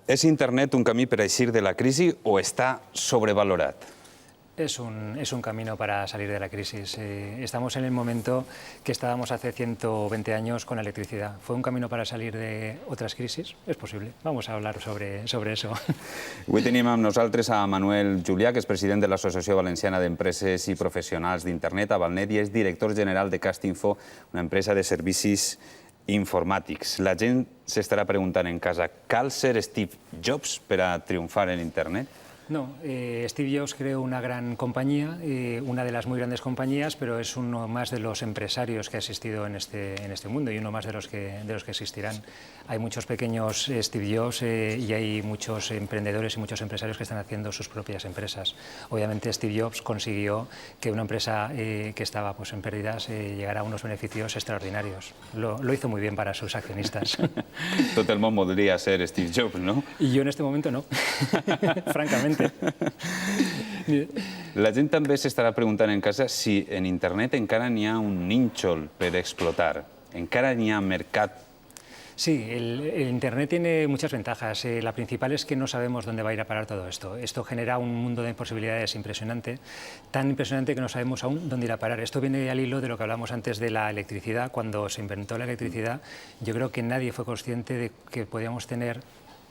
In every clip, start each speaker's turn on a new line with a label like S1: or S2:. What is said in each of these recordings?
S1: És Internet un camí per a eixir de la crisi o està sobrevalorat?
S2: Es un camino para salir de la crisis. Estamos en el momento que estábamos hace 120 años con la electricidad. ¿Fue un camino para salir de otras crisis? Es posible. Vamos a hablar sobre eso.
S1: Avui tenim amb nosaltres a Manuel Julià, que és president de l'Associació Valenciana d'Empreses i Professionals d'Internet, a Valnet, i és director general de Castinfo, una empresa de servicis informàtics. La gent s'estarà preguntant en casa, cal ser Steve Jobs per a triomfar en Internet?
S2: No, Steve Jobs creó una gran compañía, una de las muy grandes compañías, pero es uno más de los empresarios que ha existido en este mundo y uno más de los que existirán. Hay muchos pequeños Steve Jobs y hay muchos emprendedores y muchos empresarios que están haciendo sus propias empresas. Obviamente Steve Jobs consiguió que una empresa que estaba en pérdidas llegara a unos beneficios extraordinarios. Lo hizo muy bien para sus accionistas.
S1: Tot el món voldria ser Steve Jobs, no?
S2: Y yo en este momento no, francamente.
S1: La gent també s'estarà preguntant en casa si en Internet encara n'hi ha un nínxol per explotar, encara n'hi ha mercat.
S2: Sí, el Internet tiene muchas ventajas. La principal es que no sabemos dónde va a ir a parar todo esto. Esto genera un mundo de posibilidades impresionante, tan impresionante que no sabemos aún dónde ir a parar. Esto viene al hilo de lo que hablamos antes de la electricidad. Cuando se inventó la electricidad, yo creo que nadie fue consciente de que podíamos tener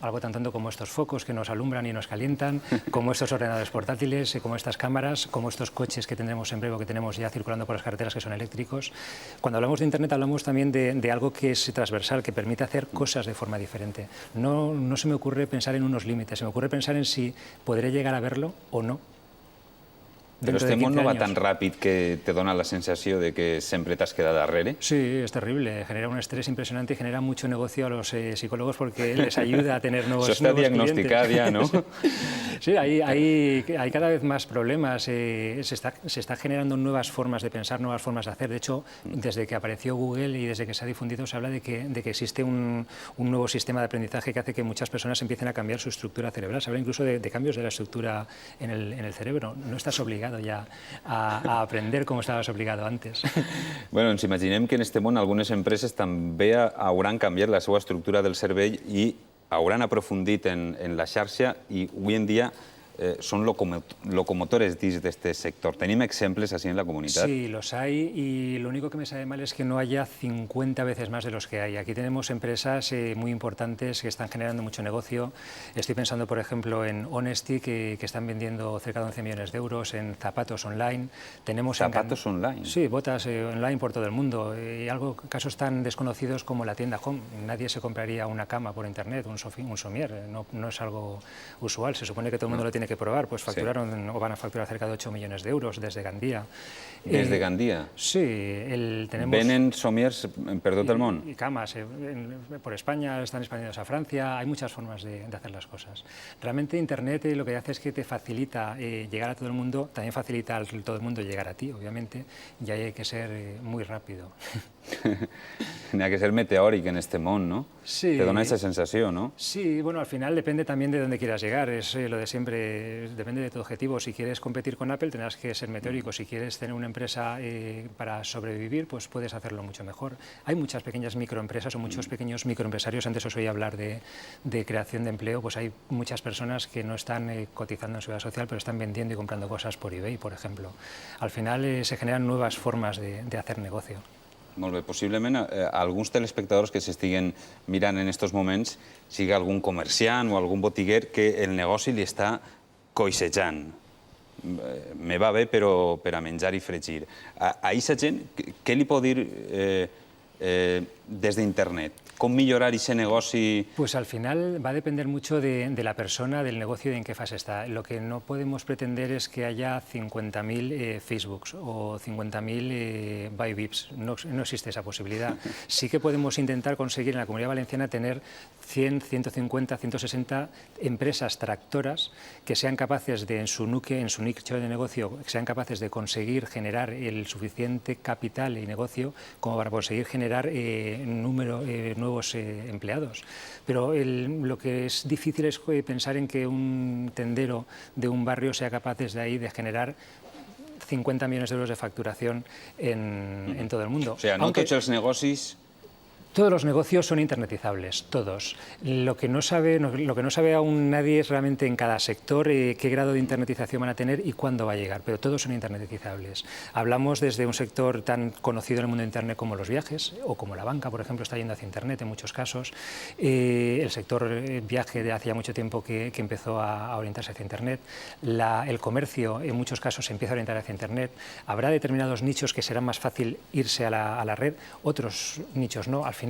S2: algo tan tonto como estos focos que nos alumbran y nos calientan, como estos ordenadores portátiles, como estas cámaras, como estos coches que tendremos en breve o que tenemos ya circulando por las carreteras que son eléctricos. Cuando hablamos de Internet hablamos también de algo que es transversal, que permite hacer cosas de forma diferente. No se me ocurre pensar en unos límites, se me ocurre pensar en si podré llegar a verlo o no.
S1: Però este món no va tan ràpid que te dona la sensació de que sempre t'has quedat darrere.
S2: Sí, es terrible. Genera un estrés impresionante y genera mucho negocio a los psicólogos porque les ayuda a tener nuevos clientes.
S1: Eso está diagnosticado ya, ¿no?
S2: Sí, hay cada vez más problemas. Se está generando nuevas formas de pensar, nuevas formas de hacer. De hecho, desde que apareció Google y desde que se ha difundido, se habla de que existe un nuevo sistema de aprendizaje que hace que muchas personas empiecen a cambiar su estructura cerebral. Se habla incluso de cambios de la estructura en el cerebro. No estás obligado ja a aprender com estaves obligado antes.
S1: Bueno, ens imaginem que en este món algunes empreses també hauran canviat la seva estructura del cervell i hauran aprofundit en la xarxa i avui en dia son locomotores dins d'aquest sector. Tenim exemples així en la comunitat?
S2: Sí, los hay y lo único que me sabe mal es que no haya 50 veces más de los que hay. Aquí tenemos empresas muy importantes que están generando mucho negocio. Estoy pensando, por ejemplo, en Honesty, que están vendiendo cerca de 11 millones de euros, en zapatos online.
S1: ¿Zapatos online?
S2: Sí, botas online por todo el mundo. Casos tan desconocidos como la tienda Home. Nadie se compraría una cama por internet, un somier. No es algo usual. Se supone que todo el mundo lo tiene que probar, pues facturaron o van a facturar cerca de 8 millones de euros desde Gandía.
S1: ¿Desde Gandía?
S2: Sí. Tenemos...
S1: ¿Venen somiers per tot el món?
S2: Y camas. Por España, están expandidos a Francia. Hay muchas formas de hacer las cosas. Realmente Internet lo que hace es que te facilita llegar a todo el mundo, también facilita a todo el mundo llegar a ti, obviamente, y ahí hay que ser muy rápido.
S1: N'hi ha que ser meteòric en este món, ¿no?
S2: Sí.
S1: Te dona esa sensación, ¿no?
S2: Sí, bueno, al final depende también de dónde quieras llegar, es lo de siempre, depende de tu objetivo. Si quieres competir con Apple tendrás que ser meteórico, si quieres tener una empresa para sobrevivir, pues puedes hacerlo mucho mejor. Hay muchas pequeñas microempresas o muchos pequeños microempresarios, antes os oí hablar de creación de empleo, pues hay muchas personas que no están cotizando en Seguridad Social, pero están vendiendo y comprando cosas por eBay, por ejemplo. Al final se generan nuevas formas de hacer negocio.
S1: Molt bé, possiblement alguns telespectadors que s'estiguen mirant en aquests moments sigui algun comerciant o algun botiguer que el negoci li està coixejant. Me va bé, però per a menjar i fregir. A aquesta gent, què li pot dir des d'internet? ¿Cómo mejorar ese negocio?
S2: Pues al final va a depender mucho de la persona, del negocio y de en qué fase está. Lo que no podemos pretender es que haya 50.000 Facebooks o 50.000 Byvips. No existe esa posibilidad. Sí que podemos intentar conseguir en la Comunidad Valenciana tener 100, 150, 160 empresas tractoras que sean capaces de, en su nicho de negocio, que sean capaces de conseguir generar el suficiente capital y negocio como para conseguir generar nuevos empleados. Pero lo que es difícil es pensar en que un tendero de un barrio sea capaz desde ahí de generar 50 millones de euros de facturación en todo el mundo.
S1: O sea, no tots els negocis
S2: Todos los negocios son internetizables, todos. Lo que no sabe aún nadie es realmente en cada sector qué grado de internetización van a tener y cuándo va a llegar, pero todos son internetizables. Hablamos desde un sector tan conocido en el mundo de Internet como los viajes o como la banca, por ejemplo, está yendo hacia Internet en muchos casos. El sector viaje de hace ya mucho tiempo que empezó a orientarse hacia Internet. El comercio en muchos casos se empieza a orientar hacia Internet. Habrá determinados nichos que será más fácil irse a la red, otros nichos no. Al final,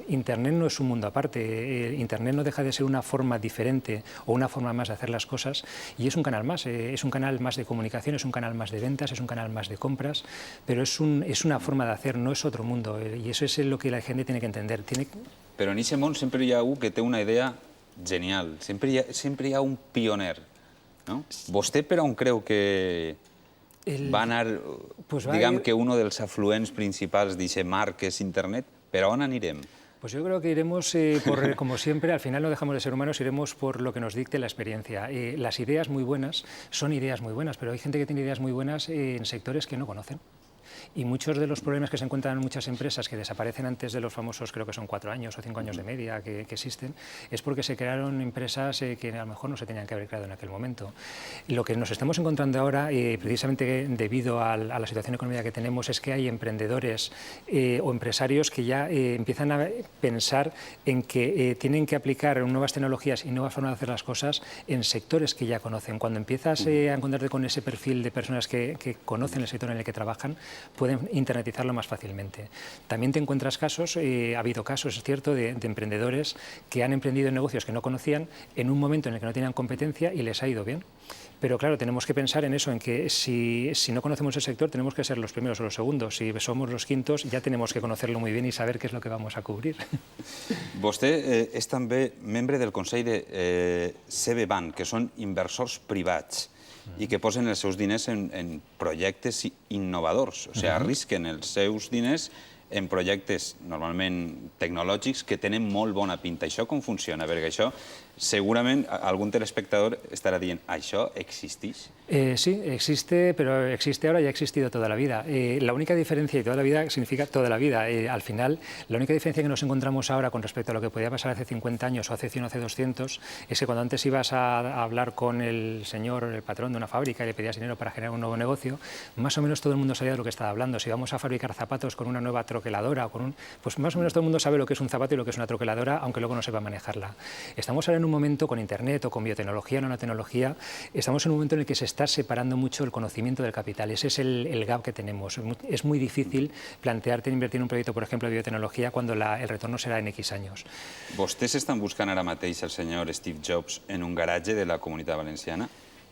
S2: Internet no es un mundo aparte. Internet no deja de ser una forma diferente o una forma más de hacer las cosas y es un canal más. Es un canal más de comunicación, es un canal más de ventas, es un canal más de compras, pero es una forma de hacer, no es otro mundo. Y eso es lo que la gente tiene que entender.
S1: Però en aquest món sempre hi ha algú que té una idea genial, sempre hi ha un pioner. No? Vostè per on creu que va anar, diguem que un dels afluents principals d'aquest mar que és internet, per on anirem?
S2: Pues yo creo que iremos, como siempre, al final no dejamos de ser humanos, iremos por lo que nos dicte la experiencia. Las ideas muy buenas son ideas muy buenas, pero hay gente que tiene ideas muy buenas en sectores que no conocen. Y muchos de los problemas que se encuentran en muchas empresas que desaparecen antes de los famosos, creo que son 4 años o 5 años de media que existen, es porque se crearon empresas que a lo mejor no se tenían que haber creado en aquel momento. Lo que nos estamos encontrando ahora, precisamente debido a la situación económica que tenemos, es que hay emprendedores o empresarios que ya empiezan a pensar en que tienen que aplicar nuevas tecnologías y nuevas formas de hacer las cosas en sectores que ya conocen. Cuando empiezas a encontrarte con ese perfil de personas que conocen el sector en el que trabajan, pueden internetizarlo más fácilmente. También te encuentras casos, ha habido casos, es cierto, de emprendedores que han emprendido en negocios que no conocían en un momento en el que no tenían competencia y les ha ido bien. Pero claro, tenemos que pensar en eso, en que si no conocemos el sector tenemos que ser los primeros o los segundos. Si somos los quintos ya tenemos que conocerlo muy bien y saber qué es lo que vamos a cubrir.
S1: Vostè és també membre del Consell de CB Bank, que són inversors privats i que posen els seus diners en projectes innovadors, o sigui, arrisquen els seus diners en projectes normalment tecnològics que tenen molt bona pinta. Això com funciona? Perquè això segurament algún telespectador estará diciendo, ¿això existís?
S2: Sí, existe, pero existe ahora y ha existido toda la vida. La única diferencia, y toda la vida significa toda la vida, al final, la única diferencia que nos encontramos ahora con respecto a lo que podía pasar hace 50 años o hace 100 o hace 200, es que cuando antes ibas a hablar con el señor, el patrón de una fábrica y le pedías dinero para generar un nuevo negocio, más o menos todo el mundo sabía de lo que estaba hablando. Si vamos a fabricar zapatos con una nueva troqueladora, pues más o menos todo el mundo sabe lo que es un zapato y lo que es una troqueladora, aunque luego no sepa manejarla. Estamos ahora en un momento con Internet o con biotecnología, nanotecnología, estamos en un momento en el que se está separando mucho el conocimiento del capital. Ese es el gap que tenemos. Es muy difícil plantearte invertir en un proyecto, por ejemplo, de biotecnología cuando el retorno será en X años.
S1: Vostès estan buscant ara mateix el senyor Steve Jobs en un garatge de la Comunitat Valenciana?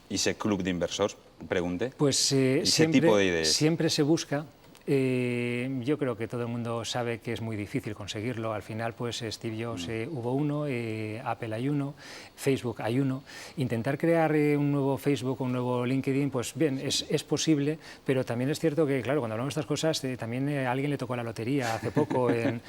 S1: ¿Y ese club de inversors, pregunte?
S2: Pues siempre se busca. Yo creo que todo el mundo sabe que es muy difícil conseguirlo. Al final, pues Steve Jobs hubo uno, Apple hay uno, Facebook hay uno. Intentar crear un nuevo Facebook, un nuevo LinkedIn, pues bien, es posible, pero también es cierto que, claro, cuando hablamos de estas cosas, también a alguien le tocó la lotería hace poco en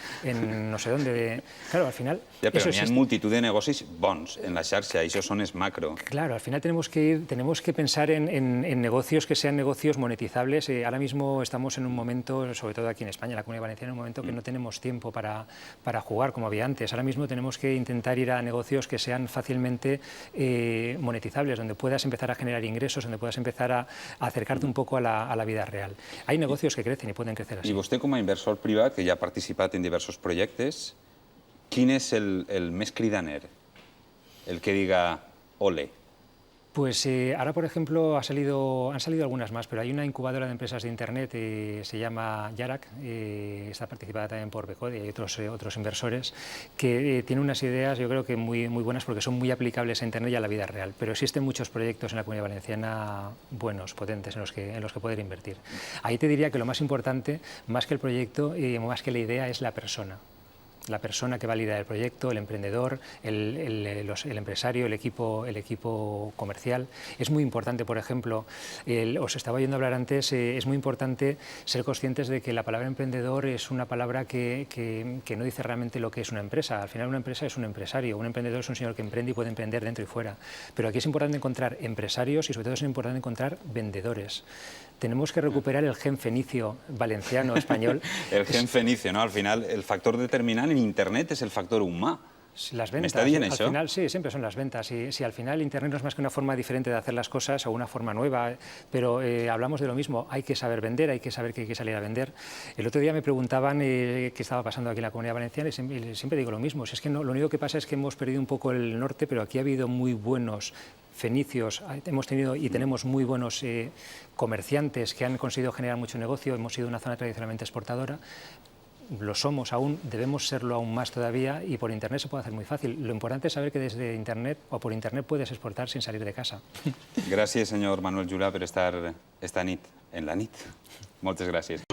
S2: no sé dónde. Claro, al final...
S1: Ja, però n'hi ha multitud de negocis bons en la xarxa, això són els macro.
S2: Claro, al final tenemos que pensar en negocios que sean negocios monetizables. Ahora mismo estamos en un momento, sobre todo aquí en España, en la Comunidad Valenciana, en un momento que no tenemos tiempo para jugar como había antes. Ahora mismo tenemos que intentar ir a negocios que sean fácilmente monetizables, donde puedas empezar a generar ingresos, donde puedas empezar a acercarte un poco a la vida real. Hay negocios que crecen y pueden crecer así.
S1: I vostè, com a inversor privat, que ja ha participat en diversos projectes, quin és el més cridaner? El que diga, ole.
S2: Pues ahora, por ejemplo, han salido algunas más, pero hay una incubadora de empresas de Internet, se llama Yarak, está participada también por Becode y hay otros inversores, que tiene unas ideas, yo creo que muy buenas, porque son muy aplicables a Internet y a la vida real. Pero existen muchos proyectos en la Comunidad Valenciana buenos, potentes, en los que poder invertir. Ahí te diría que lo más importante, más que el proyecto, más que la idea, es la persona. la persona que va a liderar el proyecto, el emprendedor, el empresario, el equipo comercial. Es muy importante, por ejemplo, os estaba oyendo hablar antes, es muy importante ser conscientes de que la palabra emprendedor es una palabra que no dice realmente lo que es una empresa. Al final una empresa es un empresario, un emprendedor es un señor que emprende y puede emprender dentro y fuera. Pero aquí es importante encontrar empresarios y sobre todo es importante encontrar vendedores. Tenemos que recuperar el gen fenicio valenciano, español.
S1: El gen fenicio, ¿no? Al final, el factor determinant en Internet és el factor humà.
S2: Las ventas,
S1: ¿Me está dient
S2: al
S1: això?
S2: final sí, siempre son las ventas. Si al final Internet no es más que una forma diferente de hacer las cosas o una forma nueva, pero hablamos de lo mismo, hay que saber vender, hay que saber que hay que salir a vender. El otro día me preguntaban qué estaba pasando aquí en la Comunidad Valenciana y siempre digo lo mismo. Si es que no, lo único que pasa es que hemos perdido un poco el norte, pero aquí ha habido muy buenos fenicios, hemos tenido y tenemos muy buenos comerciantes que han conseguido generar mucho negocio, hemos sido una zona tradicionalmente exportadora. Lo somos aún, debemos serlo aún más todavía y por Internet se puede hacer muy fácil. Lo importante es saber que desde Internet o por Internet puedes exportar sin salir de casa.
S1: Gràcies, senyor Manuel Julià, per estar esta nit en la nit. Moltes gràcies.